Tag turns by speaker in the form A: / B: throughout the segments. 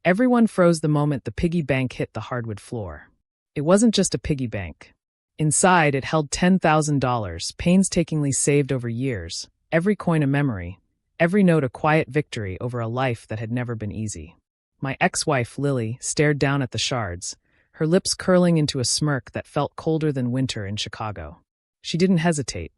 A: Everyone froze the moment the piggy bank hit the hardwood floor. It wasn't just a piggy bank. Inside, it held $10,000, painstakingly saved over years, every coin a memory, every note a quiet victory over a life that had never been easy. My ex-wife, Lily, stared down at the shards, her lips curling into a smirk that felt colder than winter in Chicago. She didn't hesitate.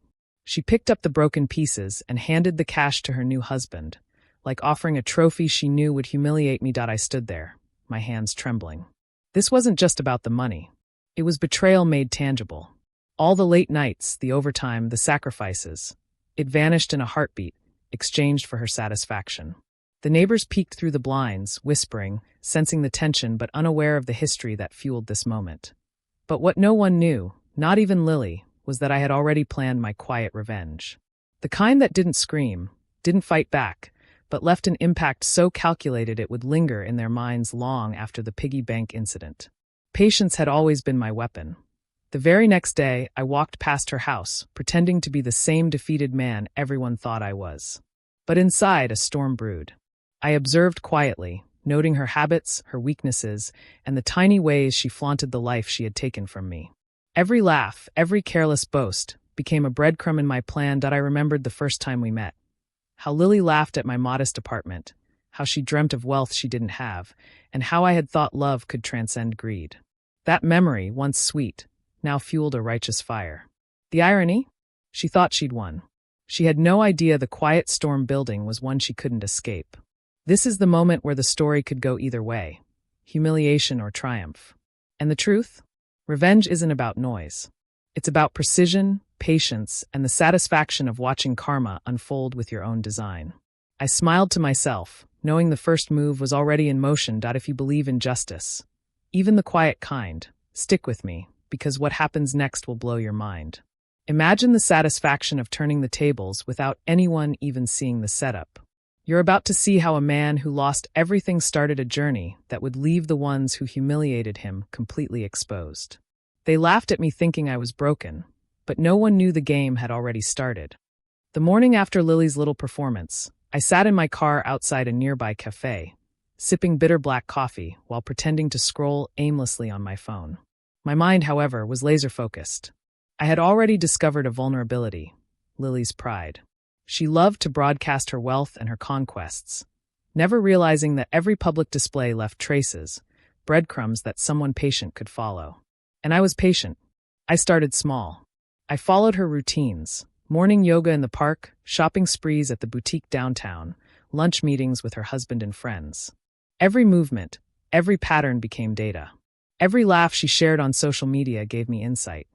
A: She picked up the broken pieces and handed the cash to her new husband, like offering a trophy she knew would humiliate me. I stood there, my hands trembling. This wasn't just about the money. It was betrayal made tangible. All the late nights, the overtime, the sacrifices. It vanished in a heartbeat, exchanged for her satisfaction. The neighbors peeked through the blinds, whispering, sensing the tension but unaware of the history that fueled this moment. But what no one knew, not even Lily, was that I had already planned my quiet revenge. The kind that didn't scream, didn't fight back, but left an impact so calculated it would linger in their minds long after the piggy bank incident. Patience had always been my weapon. The very next day, I walked past her house, pretending to be the same defeated man everyone thought I was. But inside, a storm brewed. I observed quietly, noting her habits, her weaknesses, and the tiny ways she flaunted the life she had taken from me. Every laugh, every careless boast, became a breadcrumb in my plan. I remembered the first time we met. How Lily laughed at my modest apartment, how she dreamt of wealth she didn't have, and how I had thought love could transcend greed. That memory, once sweet, now fueled a righteous fire. The irony? She thought she'd won. She had no idea the quiet storm building was one she couldn't escape. This is the moment where the story could go either way, humiliation or triumph. And the truth? Revenge isn't about noise. It's about precision, patience, and the satisfaction of watching karma unfold with your own design. I smiled to myself, knowing the first move was already in motion. If you believe in justice, even the quiet kind, stick with me, because what happens next will blow your mind. Imagine the satisfaction of turning the tables without anyone even seeing the setup. You're about to see how a man who lost everything started a journey that would leave the ones who humiliated him completely exposed. They laughed at me thinking I was broken, but no one knew the game had already started. The morning after Lily's little performance, I sat in my car outside a nearby cafe, sipping bitter black coffee while pretending to scroll aimlessly on my phone. My mind, however, was laser-focused. I had already discovered a vulnerability, Lily's pride. She loved to broadcast her wealth and her conquests, never realizing that every public display left traces, breadcrumbs that someone patient could follow. And I was patient. I started small. I followed her routines, morning yoga in the park, shopping sprees at the boutique downtown, lunch meetings with her husband and friends. Every movement, every pattern became data. Every laugh she shared on social media gave me insight.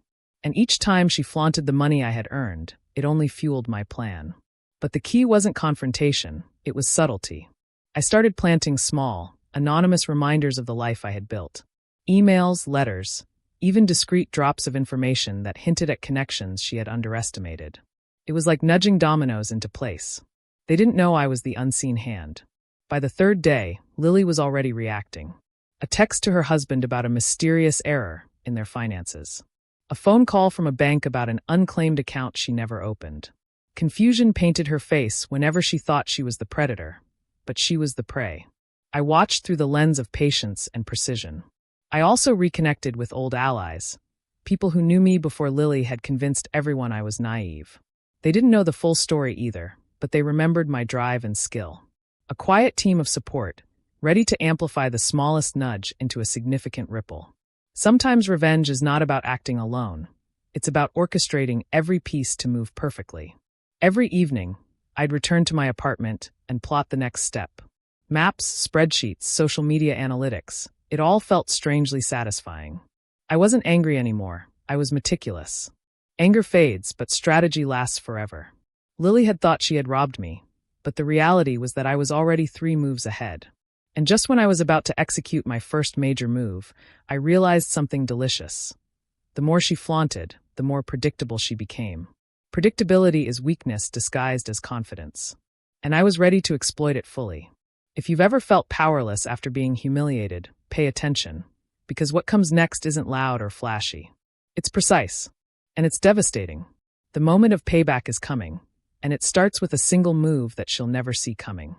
A: And each time she flaunted the money I had earned, it only fueled my plan. But the key wasn't confrontation, it was subtlety. I started planting small, anonymous reminders of the life I had built. Emails, letters, even discreet drops of information that hinted at connections she had underestimated. It was like nudging dominoes into place. They didn't know I was the unseen hand. By the third day, Lily was already reacting. A text to her husband about a mysterious error in their finances. A phone call from a bank about an unclaimed account she never opened. Confusion painted her face whenever she thought she was the predator, but she was the prey. I watched through the lens of patience and precision. I also reconnected with old allies, people who knew me before Lily had convinced everyone I was naive. They didn't know the full story either, but they remembered my drive and skill. A quiet team of support, ready to amplify the smallest nudge into a significant ripple. Sometimes revenge is not about acting alone. It's about orchestrating every piece to move perfectly. Every evening, I'd return to my apartment and plot the next step. Maps, spreadsheets, social media analytics, it all felt strangely satisfying. I wasn't angry anymore, I was meticulous. Anger fades, but strategy lasts forever. Lily had thought she had robbed me, but the reality was that I was already 3 moves ahead. And just when I was about to execute my first major move, I realized something delicious. The more she flaunted, the more predictable she became. Predictability is weakness disguised as confidence. And I was ready to exploit it fully. If you've ever felt powerless after being humiliated, pay attention, because what comes next isn't loud or flashy. It's precise, and it's devastating. The moment of payback is coming, and it starts with a single move that she'll never see coming.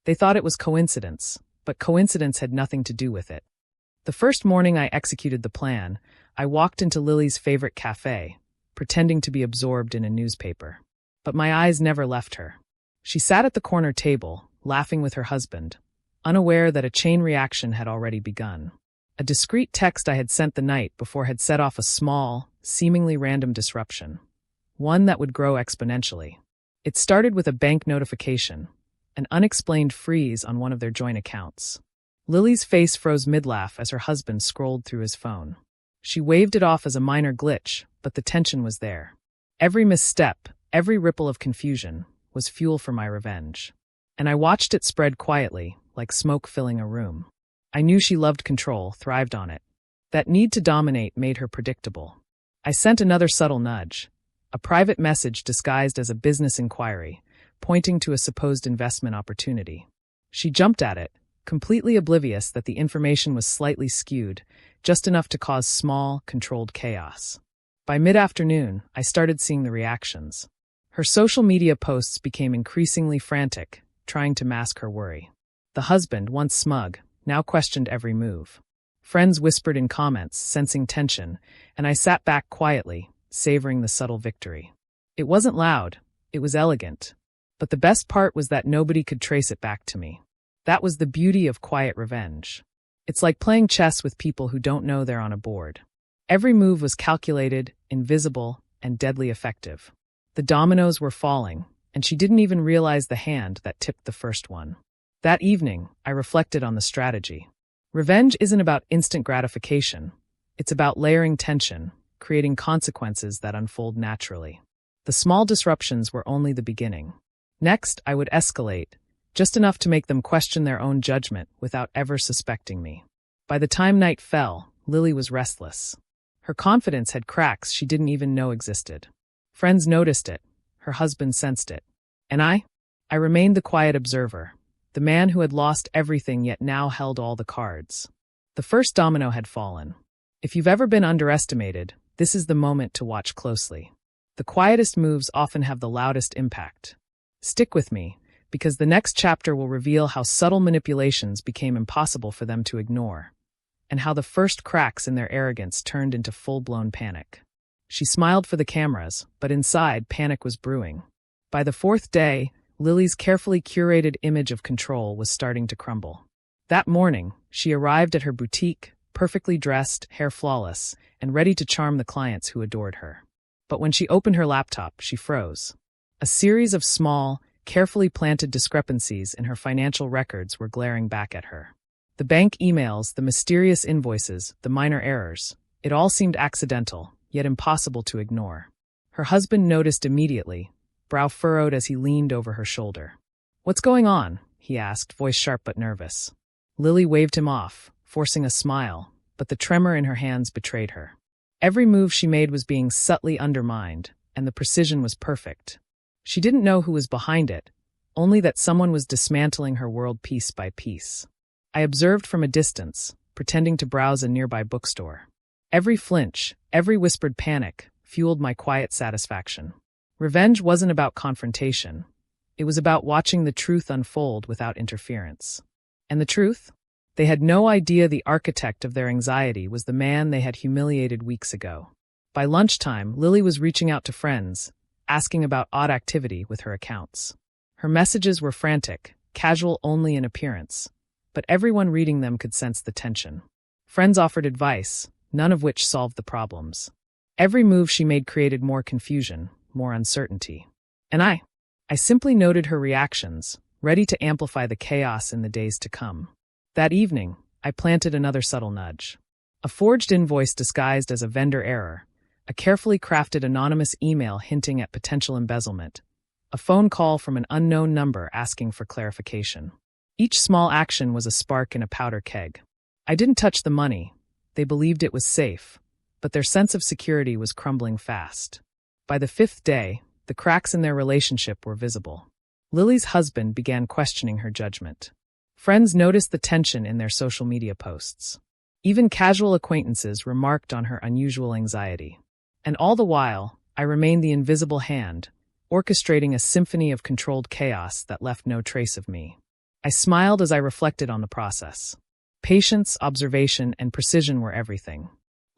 A: They thought it was coincidence, but coincidence had nothing to do with it. The first morning I executed the plan, I walked into Lily's favorite cafe, pretending to be absorbed in a newspaper. But my eyes never left her. She sat at the corner table, laughing with her husband, unaware that a chain reaction had already begun. A discreet text I had sent the night before had set off a small, seemingly random disruption, one that would grow exponentially. It started with a bank notification, an unexplained freeze on one of their joint accounts. Lily's face froze mid-laugh as her husband scrolled through his phone. She waved it off as a minor glitch, but the tension was there. Every misstep, every ripple of confusion, was fuel for my revenge. And I watched it spread quietly, like smoke filling a room. I knew she loved control, thrived on it. That need to dominate made her predictable. I sent another subtle nudge, a private message disguised as a business inquiry, pointing to a supposed investment opportunity. She jumped at it, completely oblivious that the information was slightly skewed, just enough to cause small, controlled chaos. By mid-afternoon, I started seeing the reactions. Her social media posts became increasingly frantic, trying to mask her worry. The husband, once smug, now questioned every move. Friends whispered in comments, sensing tension, and I sat back quietly, savoring the subtle victory. It wasn't loud, it was elegant. But the best part was that nobody could trace it back to me. That was the beauty of quiet revenge. It's like playing chess with people who don't know they're on a board. Every move was calculated, invisible, and deadly effective. The dominoes were falling, and she didn't even realize the hand that tipped the first one. That evening, I reflected on the strategy. Revenge isn't about instant gratification. It's about layering tension, creating consequences that unfold naturally. The small disruptions were only the beginning. Next, I would escalate, just enough to make them question their own judgment without ever suspecting me. By the time night fell, Lily was restless. Her confidence had cracks she didn't even know existed. Friends noticed it. Her husband sensed it. And I remained the quiet observer, the man who had lost everything yet now held all the cards. The first domino had fallen. If you've ever been underestimated, this is the moment to watch closely. The quietest moves often have the loudest impact. Stick with me, because the next chapter will reveal how subtle manipulations became impossible for them to ignore, and how the first cracks in their arrogance turned into full-blown panic. She smiled for the cameras, but inside, panic was brewing. By the fourth day, Lily's carefully curated image of control was starting to crumble. That morning, she arrived at her boutique, perfectly dressed, hair flawless, and ready to charm the clients who adored her. But when she opened her laptop, she froze. A series of small, carefully planted discrepancies in her financial records were glaring back at her. The bank emails, the mysterious invoices, the minor errors, it all seemed accidental, yet impossible to ignore. Her husband noticed immediately, brow furrowed as he leaned over her shoulder. "What's going on?" he asked, voice sharp but nervous. Lily waved him off, forcing a smile, but the tremor in her hands betrayed her. Every move she made was being subtly undermined, and the precision was perfect. She didn't know who was behind it, only that someone was dismantling her world piece by piece. I observed from a distance, pretending to browse a nearby bookstore. Every flinch, every whispered panic, fueled my quiet satisfaction. Revenge wasn't about confrontation. It was about watching the truth unfold without interference. And the truth? They had no idea the architect of their anxiety was the man they had humiliated weeks ago. By lunchtime, Lily was reaching out to friends, asking about odd activity with her accounts. Her messages were frantic, casual only in appearance, but everyone reading them could sense the tension. Friends offered advice, none of which solved the problems. Every move she made created more confusion, more uncertainty. And I simply noted her reactions, ready to amplify the chaos in the days to come. That evening, I planted another subtle nudge. A forged invoice disguised as a vendor error, a carefully crafted anonymous email hinting at potential embezzlement, a phone call from an unknown number asking for clarification. Each small action was a spark in a powder keg. I didn't touch the money. They believed it was safe, but their sense of security was crumbling fast. By the fifth day, the cracks in their relationship were visible. Lily's husband began questioning her judgment. Friends noticed the tension in their social media posts. Even casual acquaintances remarked on her unusual anxiety. And all the while, I remained the invisible hand, orchestrating a symphony of controlled chaos that left no trace of me. I smiled as I reflected on the process. Patience, observation, and precision were everything.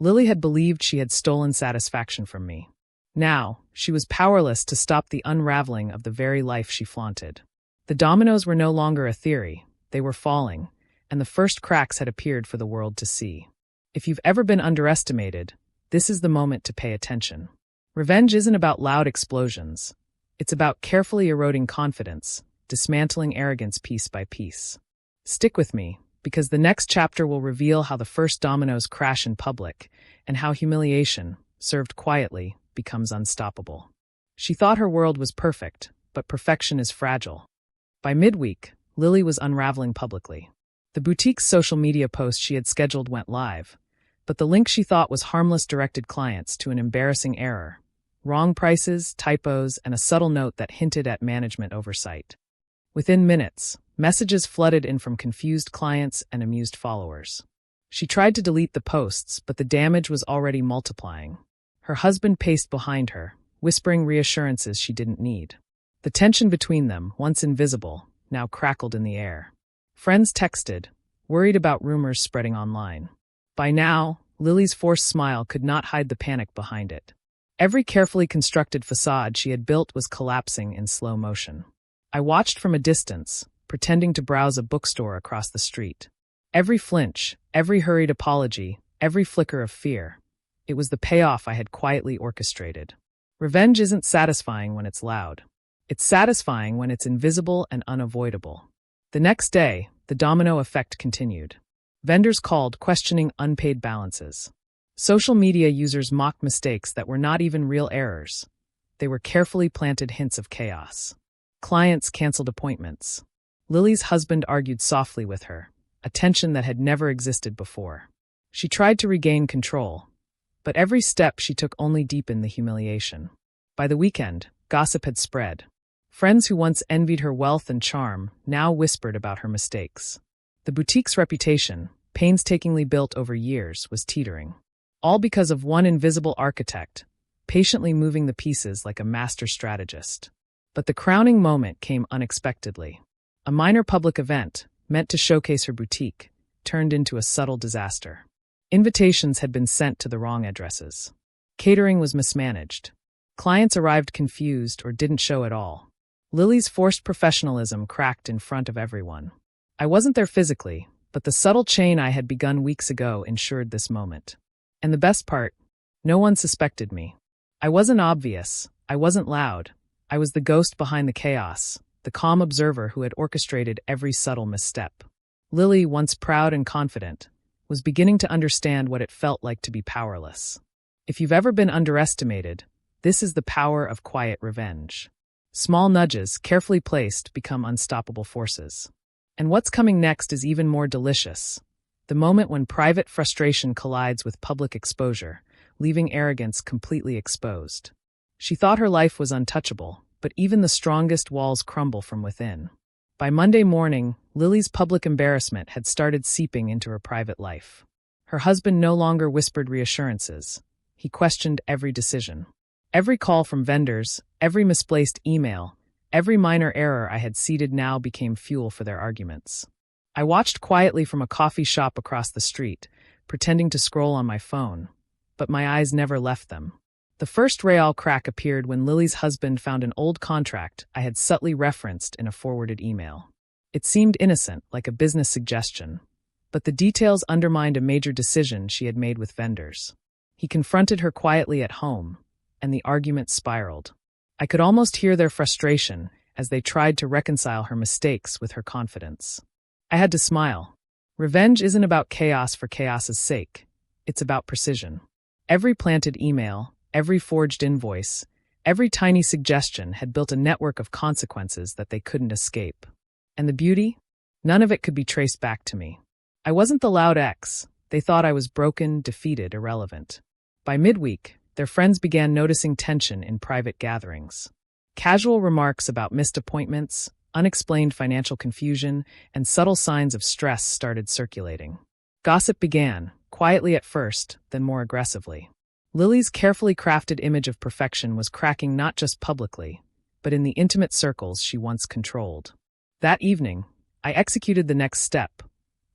A: Lily had believed she had stolen satisfaction from me. Now, she was powerless to stop the unraveling of the very life she flaunted. The dominoes were no longer a theory, they were falling, and the first cracks had appeared for the world to see. If you've ever been underestimated, this is the moment to pay attention. Revenge isn't about loud explosions. It's about carefully eroding confidence, dismantling arrogance piece by piece. Stick with me, because the next chapter will reveal how the first dominoes crash in public, and how humiliation, served quietly, becomes unstoppable. She thought her world was perfect, but perfection is fragile. By midweek, Lily was unraveling publicly. The boutique's social media post she had scheduled went live, but the link she thought was harmless directed clients to an embarrassing error. Wrong prices, typos, and a subtle note that hinted at management oversight. Within minutes, messages flooded in from confused clients and amused followers. She tried to delete the posts, but the damage was already multiplying. Her husband paced behind her, whispering reassurances she didn't need. The tension between them, once invisible, now crackled in the air. Friends texted, worried about rumors spreading online. By now, Lily's forced smile could not hide the panic behind it. Every carefully constructed facade she had built was collapsing in slow motion. I watched from a distance, pretending to browse a bookstore across the street. Every flinch, every hurried apology, every flicker of fear. It was the payoff I had quietly orchestrated. Revenge isn't satisfying when it's loud. It's satisfying when it's invisible and unavoidable. The next day, the domino effect continued. Vendors called, questioning unpaid balances. Social media users mocked mistakes that were not even real errors. They were carefully planted hints of chaos. Clients canceled appointments. Lily's husband argued softly with her, a tension that had never existed before. She tried to regain control, but every step she took only deepened the humiliation. By the weekend, gossip had spread. Friends who once envied her wealth and charm now whispered about her mistakes. The boutique's reputation, painstakingly built over years, was teetering. All because of one invisible architect, patiently moving the pieces like a master strategist. But the crowning moment came unexpectedly. A minor public event, meant to showcase her boutique, turned into a subtle disaster. Invitations had been sent to the wrong addresses. Catering was mismanaged. Clients arrived confused or didn't show at all. Lily's forced professionalism cracked in front of everyone. I wasn't there physically, but the subtle chain I had begun weeks ago ensured this moment. And the best part, no one suspected me. I wasn't obvious, I wasn't loud. I was the ghost behind the chaos, the calm observer who had orchestrated every subtle misstep. Lily, once proud and confident, was beginning to understand what it felt like to be powerless. If you've ever been underestimated, this is the power of quiet revenge. Small nudges, carefully placed, become unstoppable forces. And what's coming next is even more delicious. The moment when private frustration collides with public exposure, leaving arrogance completely exposed. She thought her life was untouchable, but even the strongest walls crumble from within. By Monday morning, Lily's public embarrassment had started seeping into her private life. Her husband no longer whispered reassurances. He questioned every decision. Every call from vendors, every misplaced email, every minor error I had seeded now became fuel for their arguments. I watched quietly from a coffee shop across the street, pretending to scroll on my phone, but my eyes never left them. The first real crack appeared when Lily's husband found an old contract I had subtly referenced in a forwarded email. It seemed innocent, like a business suggestion, but the details undermined a major decision she had made with vendors. He confronted her quietly at home, and the argument spiraled. I could almost hear their frustration as they tried to reconcile her mistakes with her confidence. I had to smile. Revenge isn't about chaos for chaos's sake. It's about precision. Every planted email, every forged invoice, every tiny suggestion had built a network of consequences that they couldn't escape. And the beauty? None of it could be traced back to me. I wasn't the loud ex. They thought I was broken, defeated, irrelevant. By midweek, their friends began noticing tension in private gatherings. Casual remarks about missed appointments, unexplained financial confusion, and subtle signs of stress started circulating. Gossip began, quietly at first, then more aggressively. Lily's carefully crafted image of perfection was cracking not just publicly, but in the intimate circles she once controlled. That evening, I executed the next step,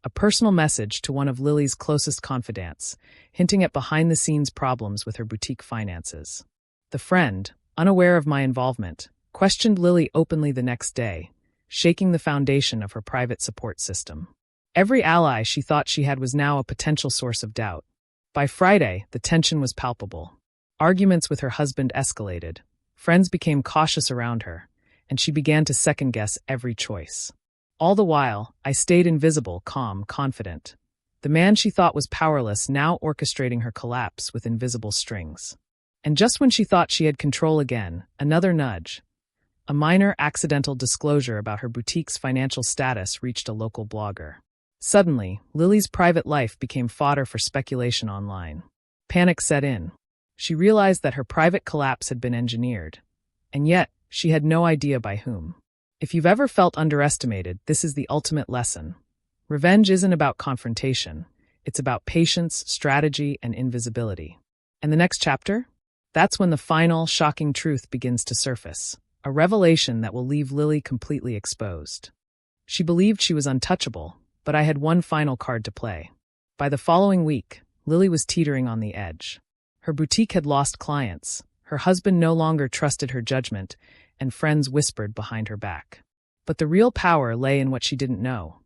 A: a personal message to one of Lily's closest confidants, hinting at behind-the-scenes problems with her boutique finances. The friend, unaware of my involvement, questioned Lily openly the next day, shaking the foundation of her private support system. Every ally she thought she had was now a potential source of doubt. By Friday, the tension was palpable. Arguments with her husband escalated, friends became cautious around her, and she began to second-guess every choice. All the while, I stayed invisible, calm, confident. The man she thought was powerless now orchestrating her collapse with invisible strings. And just when she thought she had control again, another nudge. A minor accidental disclosure about her boutique's financial status reached a local blogger. Suddenly, Lily's private life became fodder for speculation online. Panic set in. She realized that her private collapse had been engineered. And yet, she had no idea by whom. If you've ever felt underestimated, this is the ultimate lesson. Revenge isn't about confrontation. It's about patience, strategy, and invisibility. And the next chapter? That's when the final, shocking truth begins to surface. A revelation that will leave Lily completely exposed. She believed she was untouchable, but I had one final card to play. By the following week, Lily was teetering on the edge. Her boutique had lost clients, her husband no longer trusted her judgment, and friends whispered behind her back. But the real power lay in what she didn't know.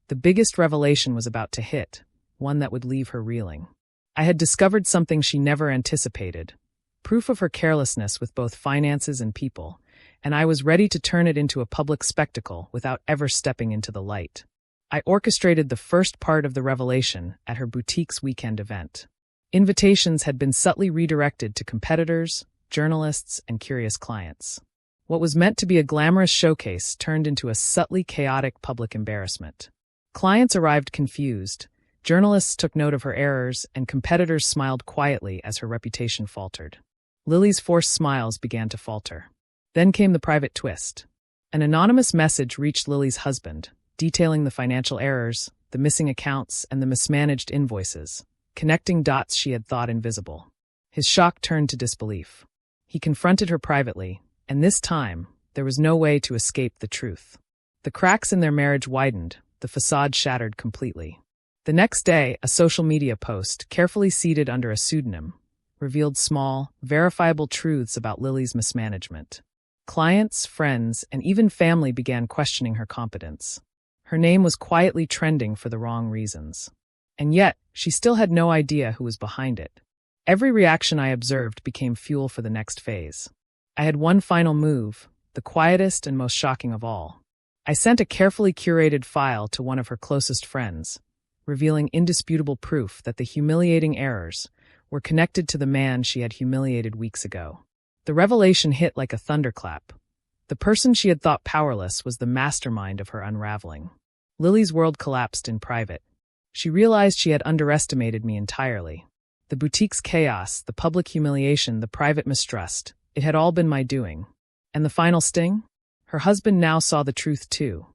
A: The biggest revelation was about to hit, one that would leave her reeling. I had discovered something she never anticipated, proof of her carelessness with both finances and people, and I was ready to turn it into a public spectacle without ever stepping into the light. I orchestrated the first part of the revelation at her boutique's weekend event. Invitations had been subtly redirected to competitors, journalists, and curious clients. What was meant to be a glamorous showcase turned into a subtly chaotic public embarrassment. Clients arrived confused, journalists took note of her errors, and competitors smiled quietly as her reputation faltered. Lily's forced smiles began to falter. Then came the private twist. An anonymous message reached Lily's husband, detailing the financial errors, the missing accounts, and the mismanaged invoices, connecting dots she had thought invisible. His shock turned to disbelief. He confronted her privately, and this time, there was no way to escape the truth. The cracks in their marriage widened, the facade shattered completely. The next day, a social media post, carefully seeded under a pseudonym, revealed small, verifiable truths about Lily's mismanagement. Clients, friends, and even family began questioning her competence. Her name was quietly trending for the wrong reasons. And yet, she still had no idea who was behind it. Every reaction I observed became fuel for the next phase. I had one final move, the quietest and most shocking of all. I sent a carefully curated file to one of her closest friends, revealing indisputable proof that the humiliating errors were connected to the man she had humiliated weeks ago. The revelation hit like a thunderclap. The person she had thought powerless was the mastermind of her unraveling. Lily's world collapsed in private. She realized she had underestimated me entirely. The boutique's chaos, the public humiliation, the private mistrust, it had all been my doing. And the final sting? Her husband now saw the truth too.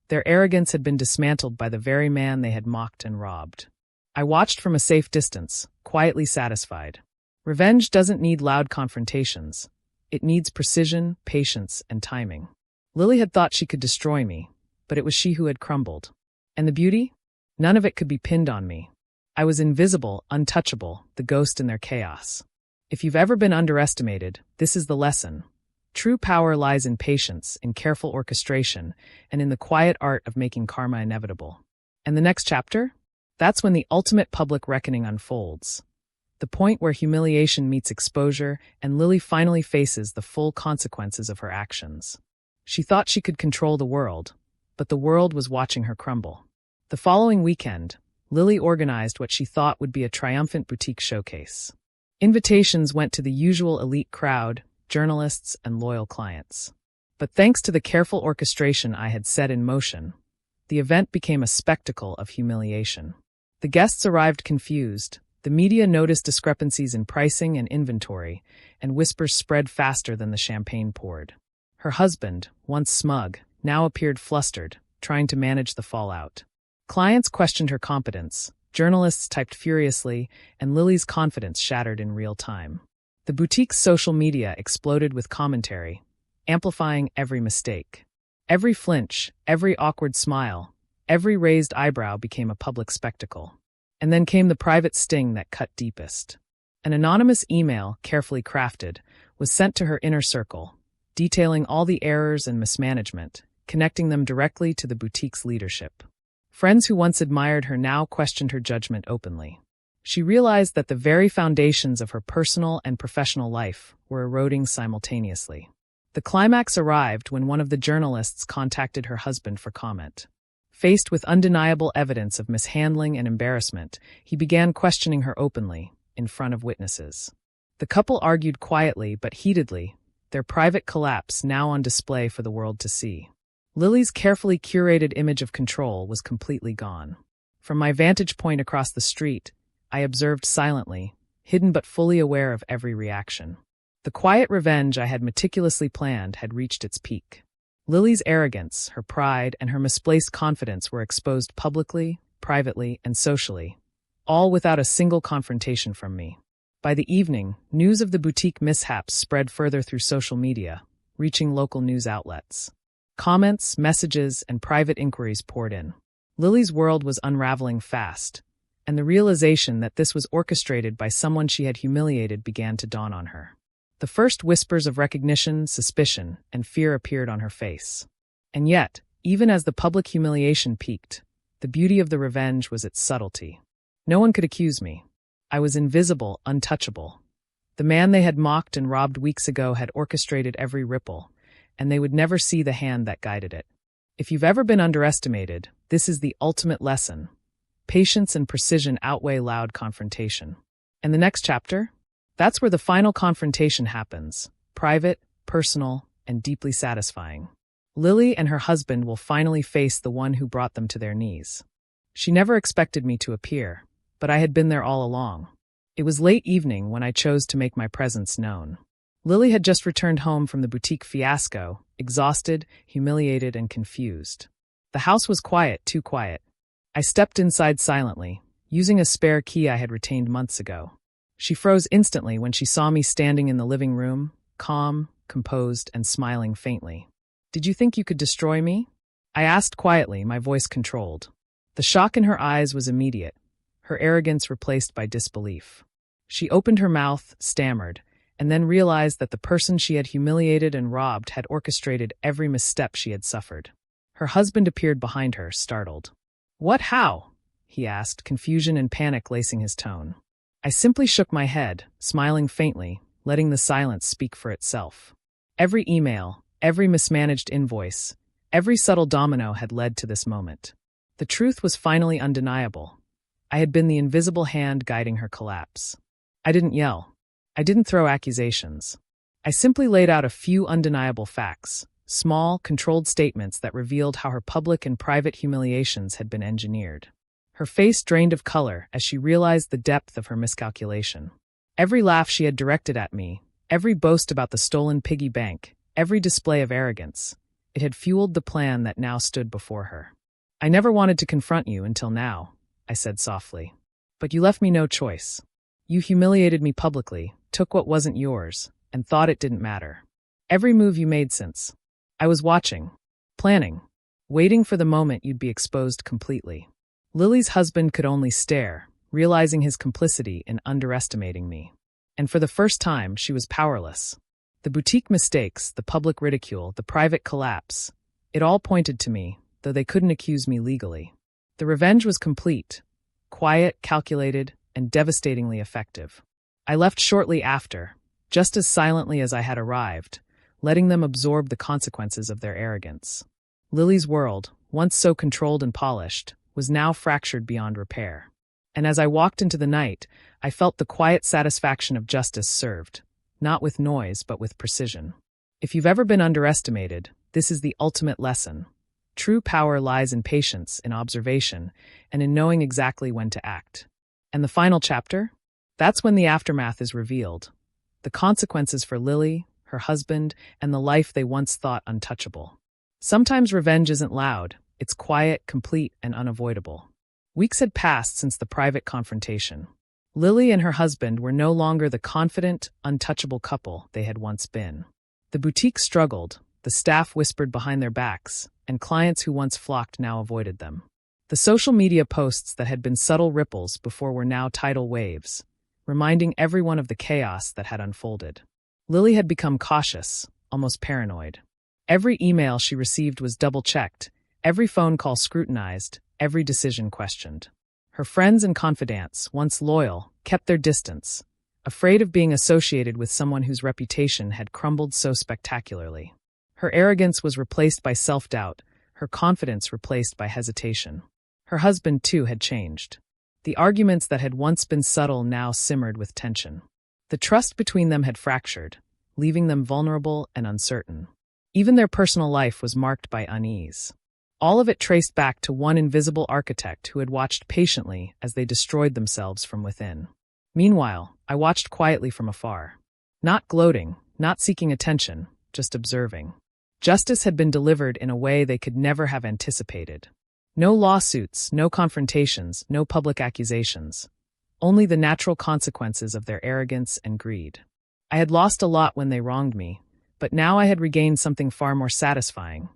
A: Their arrogance had been dismantled by the very man they had mocked and robbed. I watched from a safe distance, quietly satisfied. Revenge doesn't need loud confrontations. It needs precision, patience, and timing. Lily had thought she could destroy me, but it was she who had crumbled. And the beauty? None of it could be pinned on me. I was invisible, untouchable, the ghost in their chaos. If you've ever been underestimated, this is the lesson. True power lies in patience, in careful orchestration, and in the quiet art of making karma inevitable. And the next chapter? That's when the ultimate public reckoning unfolds. The point where humiliation meets exposure, and Lily finally faces the full consequences of her actions. She thought she could control the world, but the world was watching her crumble. The following weekend, Lily organized what she thought would be a triumphant boutique showcase. Invitations went to the usual elite crowd, journalists, and loyal clients. But thanks to the careful orchestration I had set in motion, the event became a spectacle of humiliation. The guests arrived confused, the media noticed discrepancies in pricing and inventory, and whispers spread faster than the champagne poured. Her husband, once smug, now appeared flustered, trying to manage the fallout. Clients questioned her competence, journalists typed furiously, and Lily's confidence shattered in real time. The boutique's social media exploded with commentary, amplifying every mistake. Every flinch, every awkward smile, every raised eyebrow became a public spectacle. And then came the private sting that cut deepest. An anonymous email, carefully crafted, was sent to her inner circle, detailing all the errors and mismanagement, connecting them directly to the boutique's leadership. Friends who once admired her now questioned her judgment openly. She realized that the very foundations of her personal and professional life were eroding simultaneously. The climax arrived when one of the journalists contacted her husband for comment. Faced with undeniable evidence of mishandling and embarrassment, he began questioning her openly, in front of witnesses. The couple argued quietly but heatedly, their private collapse now on display for the world to see. Lily's carefully curated image of control was completely gone. From my vantage point across the street, I observed silently, hidden but fully aware of every reaction. The quiet revenge I had meticulously planned had reached its peak. Lily's arrogance, her pride, and her misplaced confidence were exposed publicly, privately, and socially, all without a single confrontation from me. By the evening, news of the boutique mishaps spread further through social media, reaching local news outlets. Comments, messages, and private inquiries poured in. Lily's world was unraveling fast, and the realization that this was orchestrated by someone she had humiliated began to dawn on her. The first whispers of recognition, suspicion, and fear appeared on her face. And yet, even as the public humiliation peaked, the beauty of the revenge was its subtlety. No one could accuse me. I was invisible, untouchable. The man they had mocked and robbed weeks ago had orchestrated every ripple, and they would never see the hand that guided it. If you've ever been underestimated, this is the ultimate lesson. Patience and precision outweigh loud confrontation. And the next chapter? That's where the final confrontation happens, private, personal, and deeply satisfying. Lily and her husband will finally face the one who brought them to their knees. She never expected me to appear, but I had been there all along. It was late evening when I chose to make my presence known. Lily had just returned home from the boutique fiasco, exhausted, humiliated, and confused. The house was quiet, too quiet. I stepped inside silently, using a spare key I had retained months ago. She froze instantly when she saw me standing in the living room, calm, composed, and smiling faintly. "Did you think you could destroy me?" I asked quietly, my voice controlled. The shock in her eyes was immediate, her arrogance replaced by disbelief. She opened her mouth, stammered, and then realized that the person she had humiliated and robbed had orchestrated every misstep she had suffered. Her husband appeared behind her, startled. "What, how?" he asked, confusion and panic lacing his tone. I simply shook my head, smiling faintly, letting the silence speak for itself. Every email, every mismanaged invoice, every subtle domino had led to this moment. The truth was finally undeniable. I had been the invisible hand guiding her collapse. I didn't yell. I didn't throw accusations. I simply laid out a few undeniable facts, small, controlled statements that revealed how her public and private humiliations had been engineered. Her face drained of color as she realized the depth of her miscalculation. Every laugh she had directed at me, every boast about the stolen piggy bank, every display of arrogance, it had fueled the plan that now stood before her. "I never wanted to confront you until now," I said softly. "But you left me no choice. You humiliated me publicly, took what wasn't yours, and thought it didn't matter. Every move you made since. I was watching, planning, waiting for the moment you'd be exposed completely." Lily's husband could only stare, realizing his complicity in underestimating me. And for the first time, she was powerless. The boutique mistakes, the public ridicule, the private collapse, it all pointed to me, though they couldn't accuse me legally. The revenge was complete, quiet, calculated, and devastatingly effective. I left shortly after, just as silently as I had arrived, letting them absorb the consequences of their arrogance. Lily's world, once so controlled and polished, was now fractured beyond repair. And as I walked into the night, I felt the quiet satisfaction of justice served, not with noise but with precision. If you've ever been underestimated, this is the ultimate lesson. True power lies in patience, in observation, and in knowing exactly when to act. And the final chapter? That's when the aftermath is revealed. The consequences for Lily, her husband, and the life they once thought untouchable. Sometimes revenge isn't loud. It's quiet, complete, and unavoidable. Weeks had passed since the private confrontation. Lily and her husband were no longer the confident, untouchable couple they had once been. The boutique struggled, the staff whispered behind their backs, and clients who once flocked now avoided them. The social media posts that had been subtle ripples before were now tidal waves, reminding everyone of the chaos that had unfolded. Lily had become cautious, almost paranoid. Every email she received was double-checked, every phone call scrutinized, every decision questioned. Her friends and confidants, once loyal, kept their distance, afraid of being associated with someone whose reputation had crumbled so spectacularly. Her arrogance was replaced by self-doubt, her confidence replaced by hesitation. Her husband, too, had changed. The arguments that had once been subtle now simmered with tension. The trust between them had fractured, leaving them vulnerable and uncertain. Even their personal life was marked by unease. All of it traced back to one invisible architect who had watched patiently as they destroyed themselves from within. Meanwhile, I watched quietly from afar. Not gloating, not seeking attention, just observing. Justice had been delivered in a way they could never have anticipated. No lawsuits, no confrontations, no public accusations. Only the natural consequences of their arrogance and greed. I had lost a lot when they wronged me, but now I had regained something far more satisfying.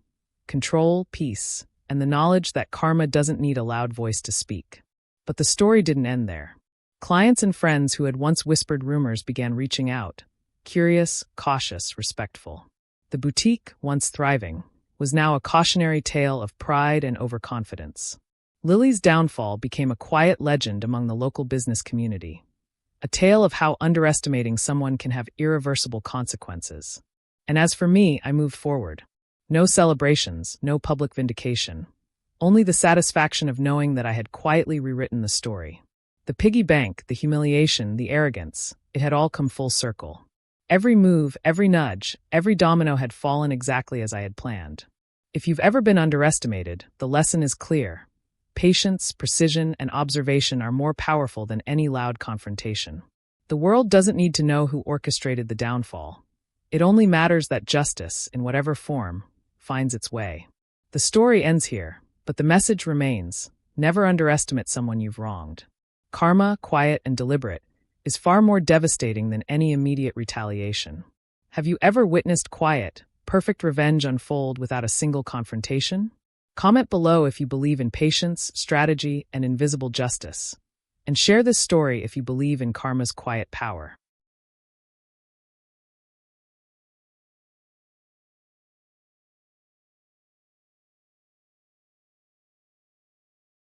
A: Control, peace, and the knowledge that karma doesn't need a loud voice to speak. But the story didn't end there. Clients and friends who had once whispered rumors began reaching out, curious, cautious, respectful. The boutique, once thriving, was now a cautionary tale of pride and overconfidence. Lily's downfall became a quiet legend among the local business community, a tale of how underestimating someone can have irreversible consequences. And as for me, I moved forward. No celebrations, no public vindication. Only the satisfaction of knowing that I had quietly rewritten the story. The piggy bank, the humiliation, the arrogance, it had all come full circle. Every move, every nudge, every domino had fallen exactly as I had planned. If you've ever been underestimated, the lesson is clear. Patience, precision, and observation are more powerful than any loud confrontation. The world doesn't need to know who orchestrated the downfall. It only matters that justice, in whatever form, finds its way. The story ends here, but the message remains: never underestimate someone you've wronged. Karma, quiet and deliberate, is far more devastating than any immediate retaliation. Have you ever witnessed quiet, perfect revenge unfold without a single confrontation? Comment below if you believe in patience, strategy, and invisible justice. And share this story if you believe in karma's quiet power.